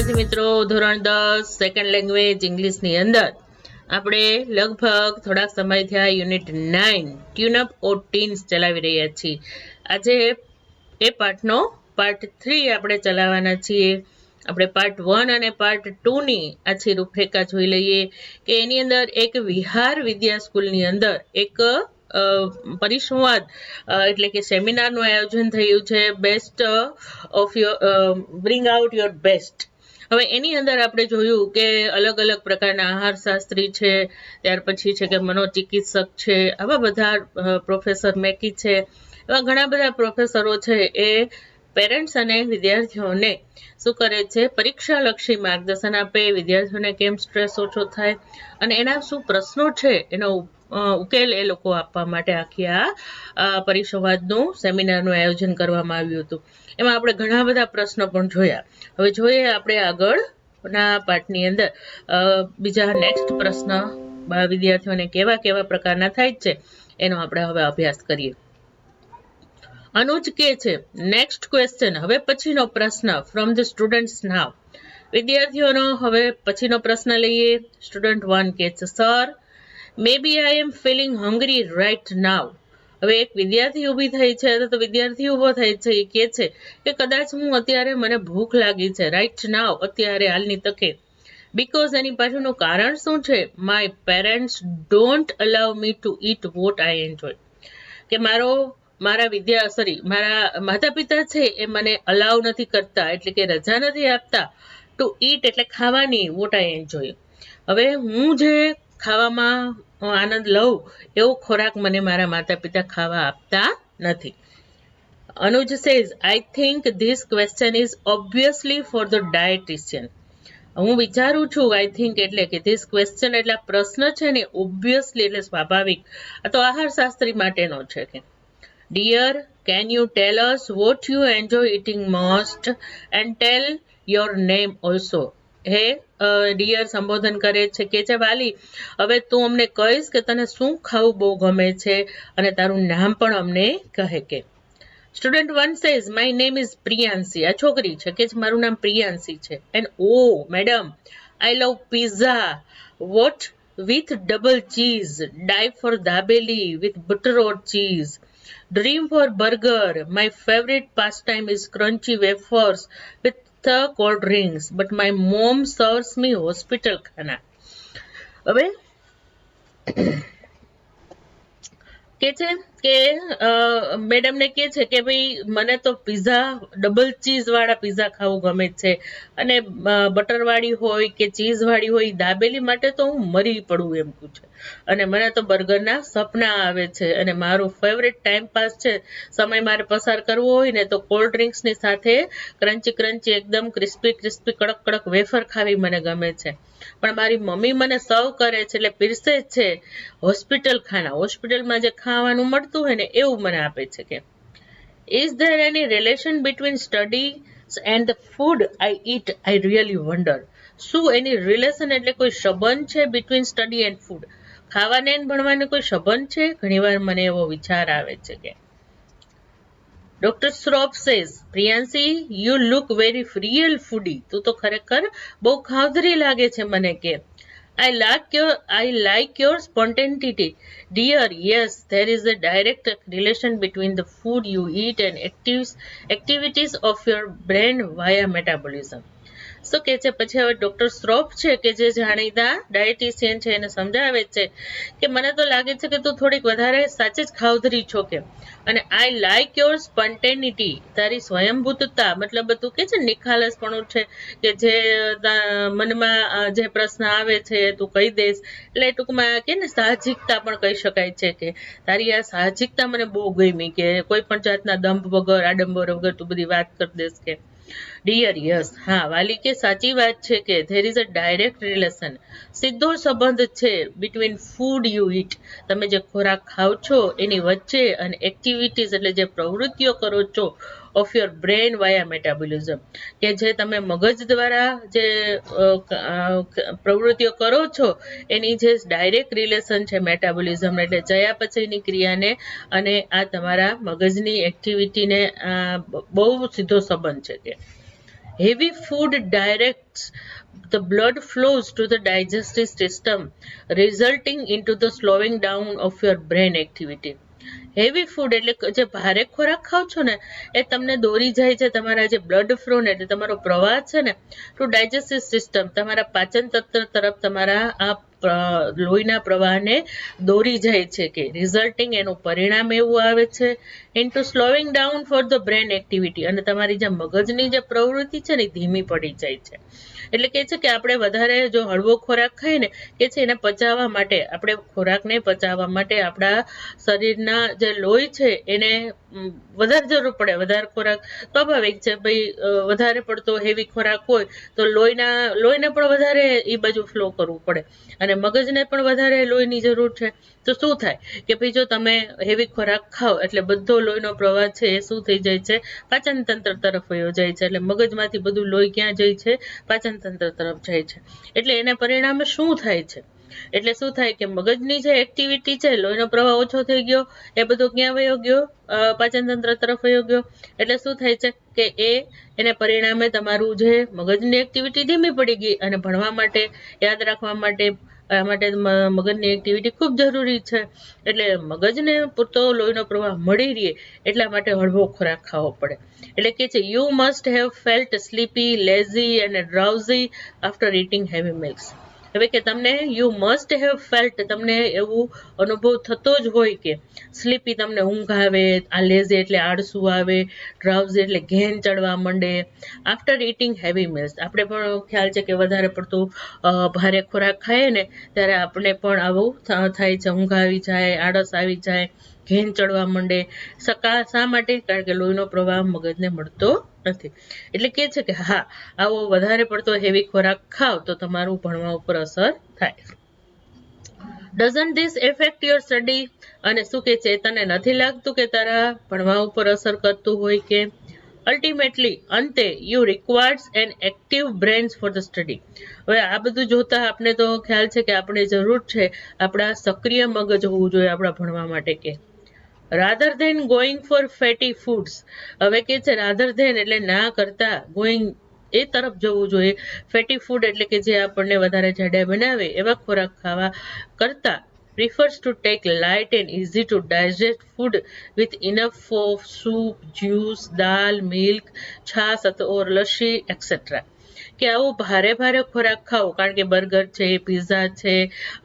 વિદ્યાર્થી મિત્રો, ધોરણ 10 સેકન્ડ લેંગ્વેજ ઇંગ્લિશની અંદર આપણે લગભગ થોડાક સમય થયા યુનિટ 9 ટ્યુન અપ ઓર ટીન્સ ચલાવી રહ્યા છીએ. આજે એ પાઠનો પાર્ટ 3 આપણે ચલાવવાના છીએ. આપણે પાર્ટ 1 અને પાર્ટ 2 ની આછી રૂપરેખા જોઈ લઈએ કે એની અંદર એક વિહાર વિદ્યા સ્કૂલની અંદર એક પરિસંવાદ એટલે કે સેમિનારનું આયોજન થયું છે. Best of your bring out your best. હવે એની અંદર આપણે જોયું કે અલગ અલગ પ્રકારના આહારશાસ્ત્રી છે, ત્યાર પછી છે કે મનોચિકિત્સક છે, આવા બધા પ્રોફેસર મેકી છે, એવા ઘણા બધા પ્રોફેસરો છે એ પેરેન્ટ્સ અને વિદ્યાર્થીઓને શું કરે છે, પરીક્ષાલક્ષી માર્ગદર્શન આપે, વિદ્યાર્થીઓને કેમ સ્ટ્રેસ ઓછો થાય અને એના શું પ્રશ્નો છે એનો ઉકેલ એ લોકો આપવા માટે આખી આ પરિસંવાદનું સેમિનારનું આયોજન કરવામાં આવ્યું હતું. એમાં આપણે ઘણા બધા પ્રશ્નો પણ જોયા. હવે જોઈએ આપણે આગળના પાઠની અંદર બીજા નેક્સ્ટ પ્રશ્ન વિદ્યાર્થીઓને કેવા કેવા પ્રકારના થાય છે એનો આપણે હવે અભ્યાસ કરીએ. અનુજ કે છે નેક્સ્ટ ક્વેશ્ચન, હવે પછીનો પ્રશ્ન ફ્રોમ ધ સ્ટુડન્ટ્સ નાવ. વિદ્યાર્થીઓનો હવે પછીનો પ્રશ્ન લઈએ. સ્ટુડન્ટ 1 કે છે સર મે બી આઈ એમ ફીલિંગ હંગ્રી રાઇટ નાવ. હવે એક વિદ્યાર્થી ઊભી થઈ છે તો વિદ્યાર્થી ઊભો થાય છે, એ કહે છે કે કદાચ હું અત્યારે મને ભૂખ લાગી છે, રાઇટ નાવ, અત્યારે હાલની તકે. બીકોઝ એની પાછળનું કારણ શું છે? My parents don't allow me to eat what I enjoy. કે મારા માતા પિતા છે એ મને અલાવ નથી કરતા, એટલે કે રજા નથી આપતા, ટુ ઈટ એટલે ખાવાની, વોટ આઈ એન્જોય. હવે હું જે ખાવામાં આનંદ લઉં એવો ખોરાક મને મારા માતા પિતા ખાવા આપતા નથી. Anuj says I think this question is obviously for the dietitian. હું વિચારું છું, આઈ થિંક એટલે કે ધીસ ક્વેશ્ચન એટલે પ્રશ્ન છે ને ઓબ્વિયસલી એટલે સ્વાભાવિક, આ તો આહારશાસ્ત્રી માટેનો છે. કે dear can you tell us what you enjoy eating most and tell your name also. Hey dear સંબોધન કરે છે, કે છે વાલી, હવે તું અમને કહીશ કે તને શું ખાવું બહુ ગમે છે અને તારું નામ પણ અમને કહે. કે student 1 says my name is Priyanshi. આ છોકરી છે કે મારું નામ પ્રિયાંશી છે. And O madam I love pizza, what with double cheese, die for dabeli with butter or cheese, dream for burger, my favourite pastime is crunchy wafers with cold drinks, but my mom serves me hospital khana. હવે કે છે કે મેડમને કે છે કે ભાઈ મને તો પીઝા, ડબલ ચીઝ વાળા પીઝા ખાવું ગમે છે અને બટર વાળી હોય કે ચીઝ વાળી હોય દાબેલી માટે તો હું મરી પડું એમ કહું છે. અને મને તો બર્ગરના સપના આવે છે અને મારું ફેવરેટ ટાઈમ પાસ છે, સમય મારે પસાર કરવો હોય ને તો કોલ્ડ ડ્રિંક્સની સાથે ક્રન્ચી એકદમ ક્રિસ્પી કડક કડક વેફર ખાવી મને ગમે છે. પણ મારી મમ્મી મને સર્વ કરે છે એટલે પીરસે છે હોસ્પિટલ ખાના, હોસ્પિટલમાં જે ખાવાનું મળતું હોય ને એવું મને આપે છે. કે is there any relation between studies and the food I eat, I really wonder. શું એની રિલેશન એટલે કોઈ સંબંધ છે બિટવીન સ્ટડી એન્ડ ફૂડ? ખાવાને ભણવાને કોઈ સંબંધ છે? ઘણીવાર મને એવો વિચાર આવે છે. કે doctor Shroff says Priyanshi you look very real foodie. તું તો ખરેખર બહુ ખાવધરી લાગે છે મને. કે I like your spontaneity. Dear, yes, there is a direct relation between the food you eat and activities of your brain via metabolism. શું કે છે પછી હવે ડોક્ટર શ્રોફ છે કે જે જાણીતા ડાયટિશિયન છે એને સમજાવે છે કે મને તો લાગે છે કે તું થોડીક વધારે સાચે જ ખાવધરી છો. કે અને આઈ લાઈક યોર સ્પોન્ટેનિટી, તારી સ્વયંભૂતતા, મતલબ તું કે છે નિખાલસપણું છે કે જે મનમાં જે પ્રશ્ન આવે છે તું કહી દઈશ, એટલે ટૂંકમાં કે ને સાહજિકતા પણ કહી શકાય છે. કે તારી આ સાહજિકતા મને બહુ ગમી, કે કોઈ પણ જાતના દંભ વગર આડંબર વગર તું બધી વાત કરી દઈશ. કે ડિયર યસ, હા વાલી કે સાચી વાત છે કે there is a direct relation, સીધો સંબંધ છે બિટવીન ફૂડ યુ ઈટ, તમે જે ખોરાક ખાવ છો એની વચ્ચે, અને એક્ટિવિટીઝ એટલે જે પ્રવૃત્તિઓ કરો છો of your brain via metabolism, કે જે તમે મગજ દ્વારા જે પ્રવૃત્તિઓ કરો છો એની જે ડાયરેક્ટ રિલેશન છે મેટાબોલિઝમ એટલે ચયા પચયની ક્રિયાને અને આ તમારા મગજની એક્ટિવિટીને બહુ સીધો સંબંધ છે. કે Heavy food directs the blood flows to the digestive system, resulting into the slowing down of your brain activity. Heavy food એટલે જે ભારે ખોરાક ખાવ છો ને એ તમને દોરી જાય છે તમારા જે બ્લડ ફ્લો ને એટલે તમારો પ્રવાહ છે ને ટુ ડાયજેસ્ટિવ સિસ્ટમ તમારા પાચન તંત્ર તરફ તમારા આ લોહીના પ્રવાહને દોરી જાય છે કે રિઝલ્ટિંગ એનું પરિણામ એવું આવે છે into slowing down for the brain activity અને તમારી જે મગજની જે પ્રવૃત્તિ છે ને ધીમી પડી જાય છે એટલે કે છે કે આપણે વધારે જો હળવો ખોરાક ખાઈએ ને કે છે એને પચાવવા માટે આપણે ખોરાકને પચાવવા માટે આપણા શરીરના જે લોહી છે એને વધારે જરૂર પડે વધારે ખોરાક સ્વાભાવિક છે ભાઈ વધારે પડતો હેવી ખોરાક હોય તો લોહીને પણ વધારે એ બાજુ ફ્લો કરવું પડે અને મગજને પણ વધારે લોહીની જરૂર છે તો શું થાય કે ભાઈ જો તમે હેવી ખોરાક ખાઓ એટલે બધો લોહીનો પ્રવાહ છે એ શું થઈ જાય છે પાચન તંત્ર તરફ વયો જાય છે એટલે મગજમાંથી બધું લોહી ક્યાં જાય છે પાચન તંત્ર તરફ જાય છે એટલે એના પરિણામે શું થાય છે એટલે શું થાય કે મગજની જે એક્ટિવિટી છે લોહીનો પ્રવાહ ઓછો થઈ ગયો એ બધો ક્યાં વયો ગયો પાચન તંત્ર તરફ વયો ગયો એટલે શું થાય છે કે એને પરિણામે તમારું જે મગજની એક્ટિવિટી ધીમી પડી ગઈ અને ભણવા માટે યાદ રાખવા માટે મગજની એક્ટિવિટી ખૂબ જરૂરી છે એટલે મગજને પૂરતો લોહીનો પ્રવાહ મળી રહે એટલા માટે હળવો ખોરાક ખાવો પડે એટલે કે છે you must have felt sleepy lazy અને ડ્રાઉઝી આફ્ટર ઇટિંગ હેવી મિલ્સ હવે કે તમને યુ મસ્ટ હેવ ફેલ્ટ તમને એવું અનુભવ થતો જ હોય કે સ્લીપી તમને ઊંઘ આવે આ લેઝી એટલે આળસુ આવે ડ્રાઉઝી એટલે ઘેન ચડવા માંડે આફ્ટર ઇટિંગ હેવી મિલ્સ આપણે પણ ખ્યાલ છે કે વધારે પડતું ભારે ખોરાક ખાઈએ ને ત્યારે આપણે પણ આવું થાય છે ઊંઘ આવી જાય આળસ આવી જાય ઘેન ચડવા માંડે શા માટે કારણ કે લોહીનો પ્રવાહ મગજને મળતો નથી એટલે કે છે કે હા આવો વધારે પડતો હેવી ખોરાક ખાવ તો તમારું ભણવા ઉપર અસર થાય doesn't this effect your study અને શું કે છે તને નથી લાગતું કે તારા ભણવા ઉપર અસર કરતું હોય કે અલ્ટિમેટલી અંતે you requires an active brains for the study હવે આ બધું જોતા આપણે તો ખ્યાલ છે કે આપણે જરૂર છે આપણા સક્રિય મગજ હોવું જોઈએ આપણા ભણવા માટે કે rather than going for fatty foods હવે કે છે રાધર ધેન એટલે ના કરતા ગોઈંગ એ તરફ જવું જોઈએ ફેટી ફૂડ એટલે કે જે આપણને વધારે જાડા બનાવે એવા ખોરાક ખાવા કરતા prefers to take light and easy to digest food with enough of soup, juice, dal, milk, છાશ or લસ્સી etc. કે આવો ભારે ખોરાક ખાઓ કારણ કે બર્ગર છે પીઝા છે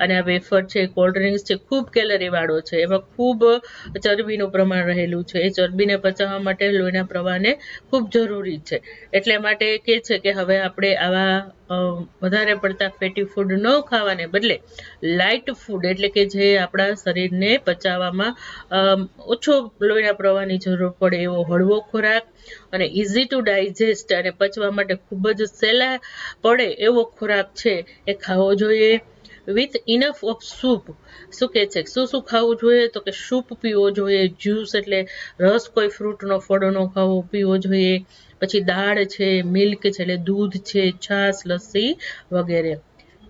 અને આ વેફર છે કોલ્ડ ડ્રિંક્સ છે ખૂબ કેલરી વાળો છે એમાં ખૂબ ચરબીનું પ્રમાણ રહેલું છે એ ચરબીને પચાવવા માટે લોહીના પ્રવાહને ખૂબ જરૂરી છે એટલે માટે કે છે કે હવે આપણે આવા વધારે પડતા ફેટી ફૂડ ન ખાવાને બદલે લાઇટ ફૂડ એટલે કે જે આપણા શરીરને પચાવવામાં ઓછો લોહીના પ્રવાહની જરૂર પડે એવો હળવો ખોરાક અને ઇઝી ટુ ડાયજેસ્ટ અને પચવા માટે ખૂબ જ સહેલા પડે એવો ખોરાક છે એ ખાવો જોઈએ વિથ ઇનફ ઓફ સૂપ શું કે છે શું ખાવું જોઈએ તો કે સૂપ પીવો જોઈએ જ્યુસ એટલે રસ કોઈ ફ્રૂટનો ફળનો ખાવો પીવો જોઈએ પછી દાળ છે મિલ્ક છે એટલે દૂધ છે છાશ લસ્સી વગેરે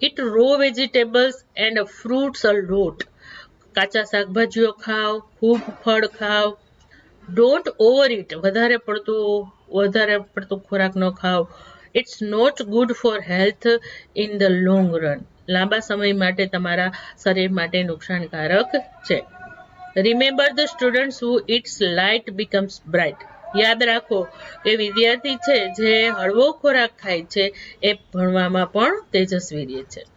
eat raw vegetables and fruits a lot કાચા શાકભાજીઓ ખાવ ખૂબ ફળ ખાવ ડોન્ટ ઓવર ઇટ વધારે પડતું ખોરાક ન ખાવ it's not good for health in the long run લાંબા સમય માટે તમારા શરીર માટે નુકસાનકારક છે remember the students who eats light becomes bright યાદ રાખો કે વિદ્યાર્થી છે જે હળવો ખોરાક ખાય છે એ ભણવામાં પણ તેજસ્વી રહે છે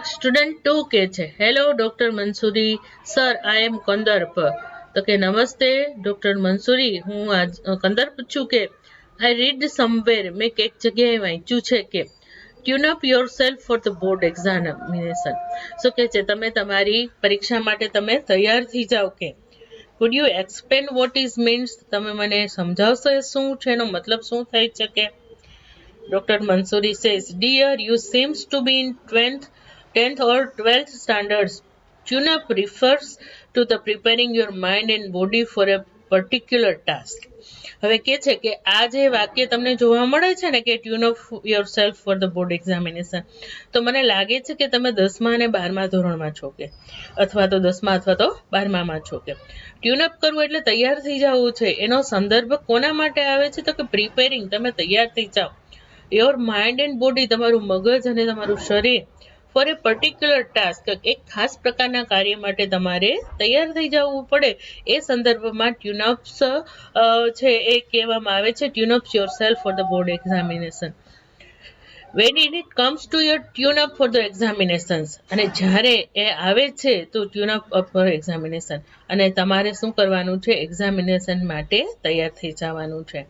સ્ટુડન્ટ 2 કે છે hello doctor Mansuri sir I am Kandarp તો કે નમસ્તે ડોક્ટર મંસૂરી હું કંદર્પ છું કે આઈ રીડ સમવેર મેં એક જગ્યાએ વાંચ્યું છે કે tune up your self for the board examination શું કે છે તમે તમારી પરીક્ષા માટે તમે તૈયાર થઈ જાઓ કે food you explain what is means તમે મને સમજાવશો શું છે એનો મતલબ શું થઈ શકે doctor Mansuri says dear you seems to be in 10th or 12th standards. Tune-up refers to the preparing your mind and body for a particular task. હવે કે છે કે આ જે વાક્ય તમને જોવા મળે છે ને કે tune of your self for the board examination, તો મને લાગે છે કે તમે 10મા અને 12મા ધોરણમાં છો કે અથવા તો 10મા અથવા તો 12મામાં છો કે. ટ્યુન અપ કરવું એટલે તૈયાર થઈ જવું છે. એનો સંદર્ભ કોના માટે આવે છે તો કે પ્રિપેરિંગ, તમે તૈયાર થઈ જાઓ. યોર માઇન્ડ એન્ડ બોડી, તમારું મગજ અને તમારું શરીર, ફોર એ પર્ટિક્યુલર ટાસ્ક, એક ખાસ પ્રકારના કાર્ય માટે તમારે તૈયાર થઈ જવું પડે. એ સંદર્ભમાં ટ્યુનઅપ્સ છે એ કહેવામાં આવે છે tune up your self for the board examination. when it comes to your tune up for the examinations, અને જ્યારે એ આવે છે તો ટ્યુન અપ ફોર એક્ઝામિનેશન, અને તમારે શું કરવાનું છે, એક્ઝામિનેશન માટે તૈયાર થઈ જવાનું છે.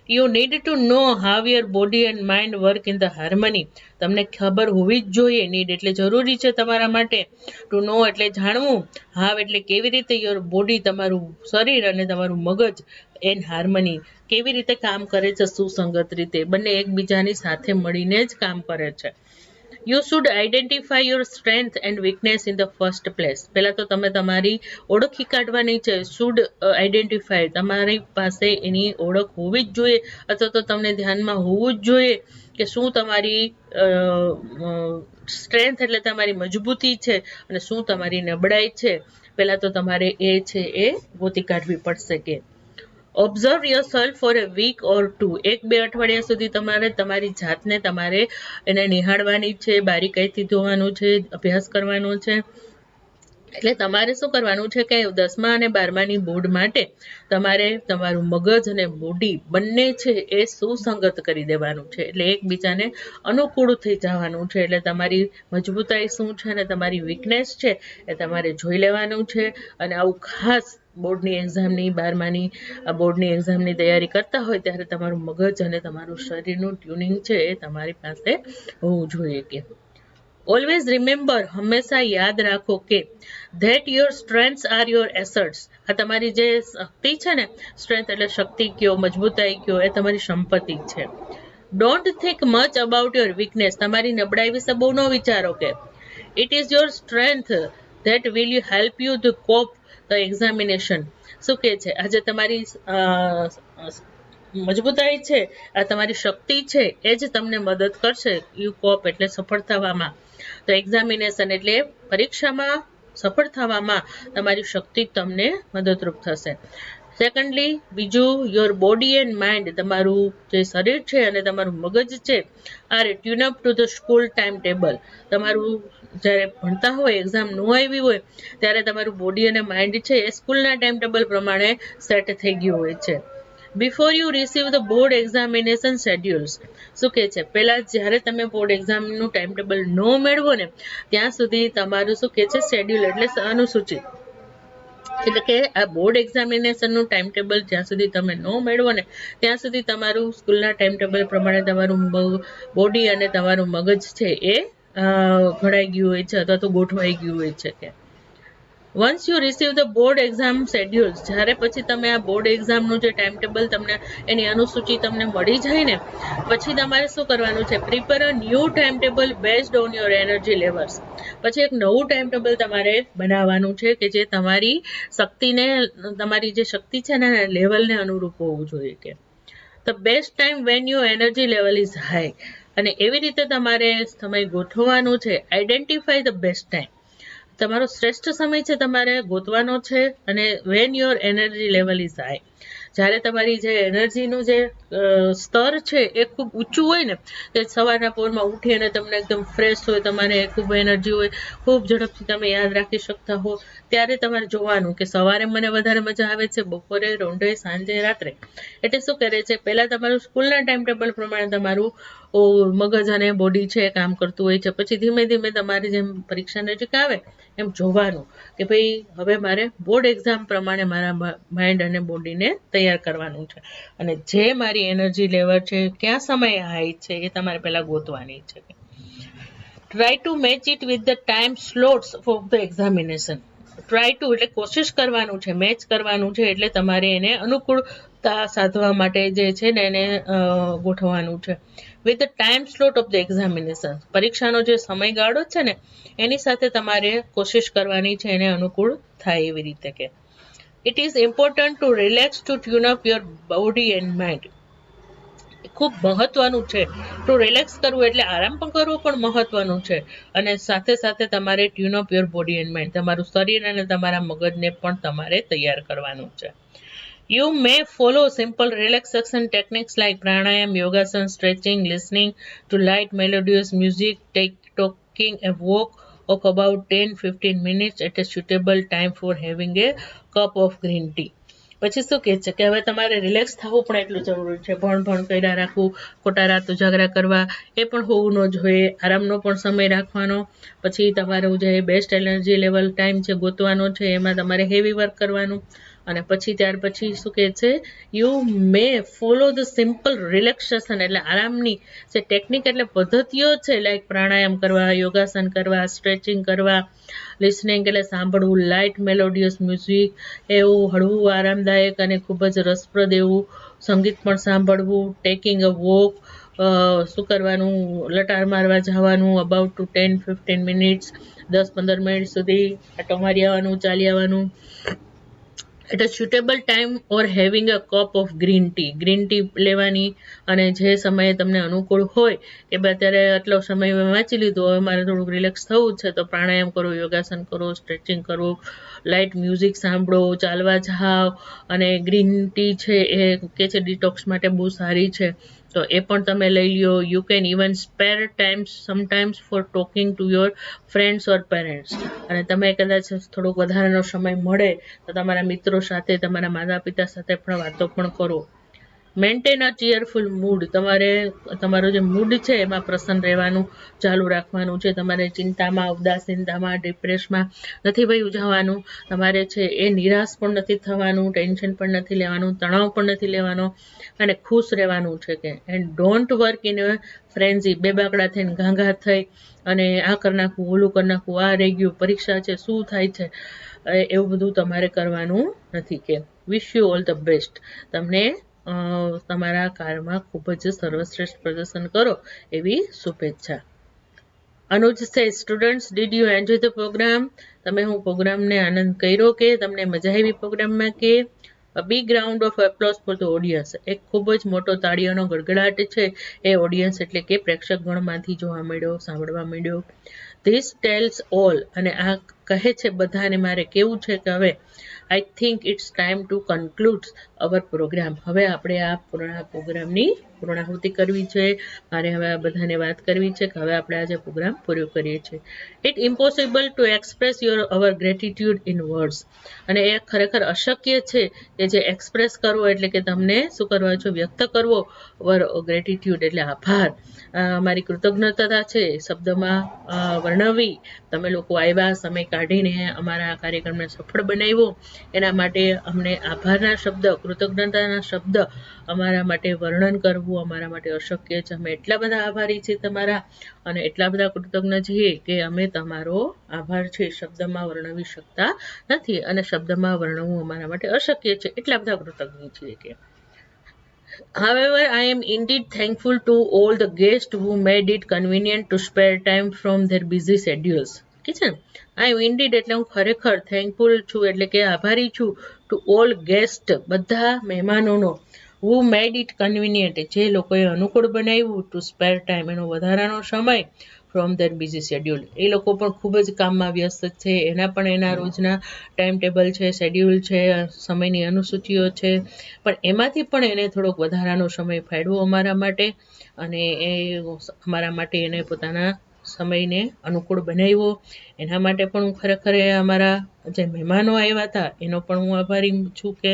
You need to know how your body and mind work in the harmony. તમને ખબર હોવી જ જોઈએ. નીડ એટલે જરૂરી છે તમારા માટે. ટુ નો એટલે જાણવું. હાવ એટલે કેવી રીતે. યોર બોડી તમારું શરીર અને તમારું મગજ એન્ડ હાર્મની કેવી રીતે કામ કરે છે, સુસંગત રીતે. બંને એકબીજાની સાથે મળીને જ કામ કરે છે. You should identify your strength and weakness in the first place. પહેલાં તો તમે તમારી ઓળખી કાઢવાની છે. શુડ આઈડેન્ટિફાય, તમારી પાસે એની ઓળખ હોવી જ જોઈએ, અથવા તો તમને ધ્યાનમાં હોવું જ જોઈએ કે શું તમારી સ્ટ્રેન્થ એટલે તમારી મજબૂતી છે અને શું તમારી નબળાઈ છે. પહેલાં તો તમારે એ છે એ ગોતી કાઢવી પડશે. કે observe yourself for a week or 2. 1-2 અઠવાડિયા સુધી તમારે તમારી જાતને તમારે એને નિહાળવાની છે, બારીકાઈથી જોવાનું છે, અભ્યાસ કરવાનો છે. એટલે તમારે શું કરવાનું છે કે 10મા અને 12માની બોર્ડ માટે તમારે તમારું મગજ અને બોડી બંને છે એ સુસંગત કરી દેવાનું છે. એટલે એકબીજાને અનુકૂળ થઈ જવાનું છે. એટલે તમારી મજબૂતાઈ શું છે અને તમારી વીકનેસ છે એ તમારે જોઈ લેવાનું છે. અને આવું ખાસ બોર્ડની એક્ઝામની 12માની બોર્ડની એક્ઝામની તૈયારી કરતા હોય ત્યારે તમારું મગજ અને તમારું શરીરનું ટ્યુનિંગ છે એ તમારી પાસે હોવું જોઈએ. કે ઓલવેઝ રિમેમ્બર, હંમેશા યાદ રાખો કે that your strengths are your assets. આ તમારી જે શક્તિ છે ને, સ્ટ્રેન્થ એટલે શક્તિ કયો, મજબૂતાઈ કયો, એ તમારી સંપત્તિ છે. Don't think much about your weakness. તમારી નબળાઈ વિશે બહુ ન વિચારો. કે it is your strength that will you help you to cope the examination. શું કહે છે, આજે તમારી મજબૂતાઈ છે, આ તમારી શક્તિ છે, એ જ તમને મદદ કરશે યુ કોપ એટલે સફળ થવામાં. તો એક્ઝામિનેશન એટલે પરીક્ષામાં સફળ થવામાં તમારી શક્તિ તમને મદદરૂપ થશે. સેકન્ડલી, બીજું, યોર બોડી એન્ડ માઇન્ડ, તમારું જે શરીર છે અને તમારું મગજ છે, are tune up to the school time table. તમારું જ્યારે ભણતા હોય, એક્ઝામ ન આવી હોય ત્યારે તમારું બોડી અને માઇન્ડ છે એ સ્કૂલના ટાઈમ ટેબલ પ્રમાણે સેટ થઈ ગયું હોય છે. Before you receive the board examination schedules. શું કહે છે, પહેલાં જ્યારે તમે બોર્ડ એક્ઝામનું ટાઈમ ટેબલ ન મેળવો ને ત્યાં સુધી તમારું શું કહે છે, શેડ્યુલ એટલે અનુસૂચિ. એટલે કે આ બોર્ડ એક્ઝામિનેશનનું ટાઈમ ટેબલ જ્યાં સુધી તમે ન મેળવો ને ત્યાં સુધી તમારું સ્કૂલના ટાઈમ ટેબલ પ્રમાણે તમારું બોડી અને તમારું મગજ છે એ ઘડાઈ ગયું હોય છે અથવા તો ગોઠવાઈ ગયું હોય છે. કે once you receive the board exam schedules, જ્યારે પછી તમે આ બોર્ડ એક્ઝામનું જે ટાઈમ ટેબલ તમને એની અનુસૂચિ તમને મળી જાય ને પછી તમારે શું કરવાનું છે, prepare a new time table based on your energy levels. પછી એક નવું ટાઈમ ટેબલ તમારે બનાવવાનું છે કે જે તમારી શક્તિને, તમારી જે શક્તિ છે ને લેવલને અનુરૂપ હોવું જોઈએ. કે the best time van your energy level is high. અને એવી રીતે તમારે સમય ગોઠવવાનો છે. આઈડેન્ટિફાય ધ બેસ્ટ ટાઈમ, તમારો શ્રેષ્ઠ સમય છે તમારે ગોતવાનો છે. અને van your energy level is high, જ્યારે તમારી જે એનર્જીનું જે સ્તર છે એ ખૂબ ઊંચું હોય ને, કે સવારના પોરમાં ઉઠી અને તમને એકદમ ફ્રેશ હોય, તમારે ખૂબ એનર્જી હોય, ખૂબ ઝડપથી તમે યાદ રાખી શકતા હો, ત્યારે તમારે જોવાનું કે સવારે મને વધારે મજા આવે છે, બપોરે, રોંઢે, સાંજે, રાત્રે. એટલે શું કરે છે, પહેલાં તમારું સ્કૂલના ટાઈમ ટેબલ પ્રમાણે તમારું મગજ અને બોડી છે એ કામ કરતું હોય છે. પછી ધીમે ધીમે તમારી જેમ પરીક્ષા નજીક આવે એમ જોવાનું કે ભાઈ હવે મારે બોર્ડ એક્ઝામ પ્રમાણે મારા માઇન્ડ અને બોડીને તૈયાર કરવાનું છે. અને જે મારી એનર્જી લેવલ છે, ક્યાં સમયે હાઈ છે, એ તમારે પહેલાં ગોતવાની છે. Try to match it with the time slots for the examination. Try to એટલે કોશિશ કરવાનું છે, મેચ કરવાનું છે. એટલે તમારે એને અનુકૂળતા સાધવા માટે જે છે ને એને ગોઠવવાનું છે. With the time slot of the examination, પરીક્ષાનો જે સમયગાળો છે ને એની સાથે તમારે કોશિશ કરવાની છે એને અનુકૂળ થાય એવી રીતે. કે It is important to relax to tune up your body and mind. ખૂબ મહત્વનું છે. ટુ રિલેક્સ કરવું એટલે આરામ પણ કરવો પણ મહત્વનું છે, અને સાથે સાથે તમારે tune up your body and mind, તમારું શરીર અને તમારા મગજને પણ તમારે તૈયાર કરવાનું છે. You may follow simple relaxation techniques like pranayam, yogasana, stretching, listening to light melodious music, taking a walk of about 10-15 minutes at a suitable time for having a cup of green tea. પછી શું કહે છે કે હવે તમારે relax થવું પણ એટલું જરૂરી છે. ભણ કર્યા રાખવું, ખોટા રાત ઉજાગરા કરવા એ પણ હોવું ન જોઈએ. આરામનો પણ સમય રાખવાનો. પછી તમારું જે બેસ્ટ એનર્જી લેવલ ટાઈમ છે ગોતવાનો છે, એમાં તમારે હેવી વર્ક કરવાનું. અને પછી ત્યાર પછી શું કહે છે, you may follow the simple relaxation એટલે આરામની જે ટેકનિક એટલે પદ્ધતિઓ છે, લાઈક પ્રાણાયામ કરવા, યોગાસન કરવા, સ્ટ્રેચિંગ કરવા, લિસનિંગ એટલે સાંભળવું, લાઇટ મેલોડિયસ મ્યુઝિક એવું હળવું આરામદાયક અને ખૂબ જ રસપ્રદ એવું સંગીત પણ સાંભળવું, ટેકિંગ અ વોક શું કરવાનું, લટાર મારવા જવાનું, અબાઉટ ટુ 10-15 મિનિટ્સ 10-15 મિનિટ સુધી આટો મારી આવવાનું, ચાલી આવવાનું, at a suitable time or having a cup of green tea લેવાની. અને જે સમયે તમને અનુકૂળ હોય કે ભાઈ અત્યારે આટલો સમય વાંચી લીધો, હવે મારે થોડુંક રિલેક્સ થવું છે, તો પ્રાણાયામ કરો, યોગાસન કરો, સ્ટ્રેચિંગ કરો, લાઇટ મ્યુઝિક સાંભળો, ચાલવા જાઓ. અને ગ્રીન ટી છે એ કે છે ડિટોક્સ માટે બહુ સારી છે, તો એ પણ તમે લઈ લ્યો. You can even spare sometimes for talking to your friends or parents. અને તમે કદાચ થોડોક વધારાનો સમય મળે તો તમારા મિત્રો સાથે, તમારા માતા પિતા સાથે પણ વાતો પણ કરો. મેન્ટેન અ ચીયરફુલ મૂડ, તમારે તમારો જે મૂડ છે એમાં પ્રસન્ન રહેવાનું ચાલુ રાખવાનું છે. તમારે ચિંતામાં, ઉદાસીનતામાં, ડિપ્રેશમાં નથી ભાઈ જવાનું. તમારે છે એ નિરાશ પણ નથી થવાનું, ટેન્શન પણ નથી લેવાનું, તણાવ પણ નથી લેવાનો, અને ખુશ રહેવાનું છે. કે and don't work in a ફ્રેન્ઝી, બે બાકડા થઈને ઘાંઘા થઈ અને આ કરી નાખવું, ઓલું કરી નાખવું, આ રહી ગયું, પરીક્ષા છે, શું થાય છે, એવું બધું તમારે કરવાનું નથી. કે wish you all the best. તમને તમારા કાર્યમાં ખૂબ જ સર્વશ્રેષ્ઠ પ્રદર્શન કરો એવી શુભેચ્છા. Anuj says students, did you enjoy the program? તમે હું પ્રોગ્રામને આનંદ કર્યો કે તમને મજા આવી પ્રોગ્રામમાં? કે a big round of applause for the audience, એક ખૂબ જ મોટો તાળીઓનો ગડગડાટ છે એ ઓડિયન્સ એટલે કે પ્રેક્ષક ગણમાંથી જોવા મળ્યો, સાંભળવા મળ્યો. ધીસ ટેલ્સ ઓલ, અને આ કહે છે બધાને મારે કેવું છે કે હવે I think it's time to conclude our program. હવે આપણે આ પ્રોગ્રામની પૂર્ણાહુતિ કરવી છે. મારે હવે આ બધાને વાત કરવી છે કે હવે આપણે આજે પ્રોગ્રામ પૂરો કરીએ છીએ. It impossible to express our gratitude in words, અને એ ખરેખર અશક્ય છે કે જે એક્સપ્રેસ કરવો એટલે કે તમને શું કરવા છો, વ્યક્ત કરવો અવર ગ્રેટિટ્યુડ એટલે આભાર. મારી કૃતજ્ઞતા છે શબ્દમાં વર્ણવી. તમે લોકો આવ્યા, સમય કાઢીને અમારા આ કાર્યક્રમને સફળ બનાવ્યો, એના માટે અમને આભારના શબ્દ, કૃતજ્ઞતાના શબ્દ અમારા માટે વર્ણન કરવું અમારા માટે અશક્ય છે. અમે એટલા બધા આભારી છીએ તમારા, અને એટલા બધા કૃતજ્ઞ છીએ કે અમે તમારો આભાર છે શબ્દમાં વર્ણવી શકતા નથી, અને શબ્દમાં વર્ણવવું અમારા માટે અશક્ય છે, એટલા બધા કૃતજ્ઞ છીએ. કે however, I am indeed thankful to all the guests who made it convenient to spare time from their busy schedules. કે છે I am indeed એટલે હું ખરેખર થેન્કફુલ છું એટલે કે આભારી છું ટુ ઓલ ગેસ્ટ બધા મહેમાનોનો, who made it convenient જે લોકોએ અનુકૂળ બનાવ્યું, ટુ સ્પેર ટાઈમ એનો વધારાનો સમય, ફ્રોમ ધેર બિઝી શેડ્યુલ એ લોકો પણ ખૂબ જ કામમાં વ્યસ્ત છે, એના પણ એના રોજના ટાઈમ ટેબલ છે, શેડ્યુલ છે, સમયની અનુસૂચિઓ છે, પણ એમાંથી પણ એને થોડોક વધારાનો સમય ફાળવ્યો અમારા માટે, અને એ અમારા માટે એને પોતાના સમયને અનુકૂળ બનાવ્યો. એના માટે પણ હું ખરેખર અમારા જે મહેમાનો આવ્યા હતા એનો પણ હું આભારી છું. કે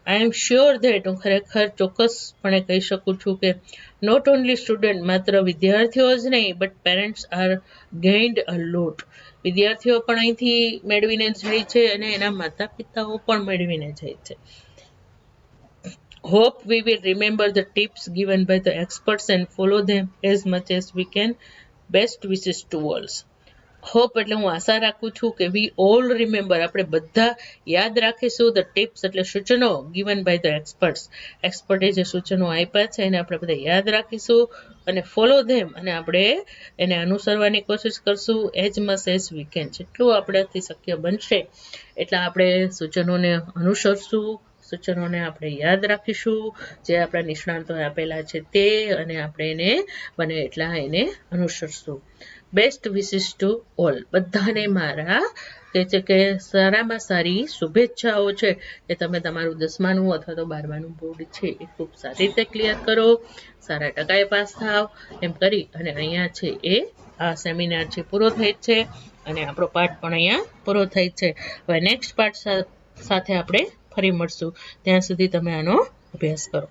આઈ એમ શ્યોર ધેટ હું ખરેખર ચોક્કસપણે કહી શકું છું કે નોટ ઓનલી સ્ટુડન્ટ માત્ર વિદ્યાર્થીઓ જ નહીં, બટ પેરેન્ટ્સ આર ગેઇન્ડ અ લોટ. વિદ્યાર્થીઓ પણ અહીંથી મેળવીને જાય છે અને એના માતા પિતાઓ પણ મેળવીને જાય છે. Hope we will remember the tips given by the experts and follow them as much as we can. Best wishes to all. Hope એટલે હું આશા રાખું છું કે વી ઓલ રિમેમ્બર, આપણે બધા યાદ રાખીશું ધ ટિપ્સ એટલે સૂચનો ગિવન બાય ધ એક્સપર્ટે જે સૂચનો આપ્યા છે એને આપણે બધા યાદ રાખીશું અને ફોલો ધેમ, અને આપણે એને અનુસરવાની કોશિશ કરશું એજ મચ એઝ વી કેન. જેટલું આપણાથી શક્ય બનશે એટલા આપણે સૂચનોને અનુસરશું, સૂચનોને આપણે યાદ રાખીશું જે આપણા નિષ્ણાંતોએ આપેલા છે તે, અને આપણે એને બને એટલા એને અનુસરશું. Best wishes to all. બધાને મારા કહે છે કે સારામાં સારી શુભેચ્છાઓ છે કે તમે તમારું 10માનું અથવા તો 12માનું બોર્ડ છે એ ખૂબ સારી રીતે ક્લિયર કરો, સારા ટકાએ પાસ થાવ, એમ કરી અને અહીંયા છે એ આ સેમિનાર છે પૂરો થાય છે અને આપણો પાઠ પણ અહીંયા પૂરો થાય છે. હવે નેક્સ્ટ પાઠ સાથે આપણે ફરી મળશું. ત્યાં સુધી તમે આનો અભ્યાસ કરો.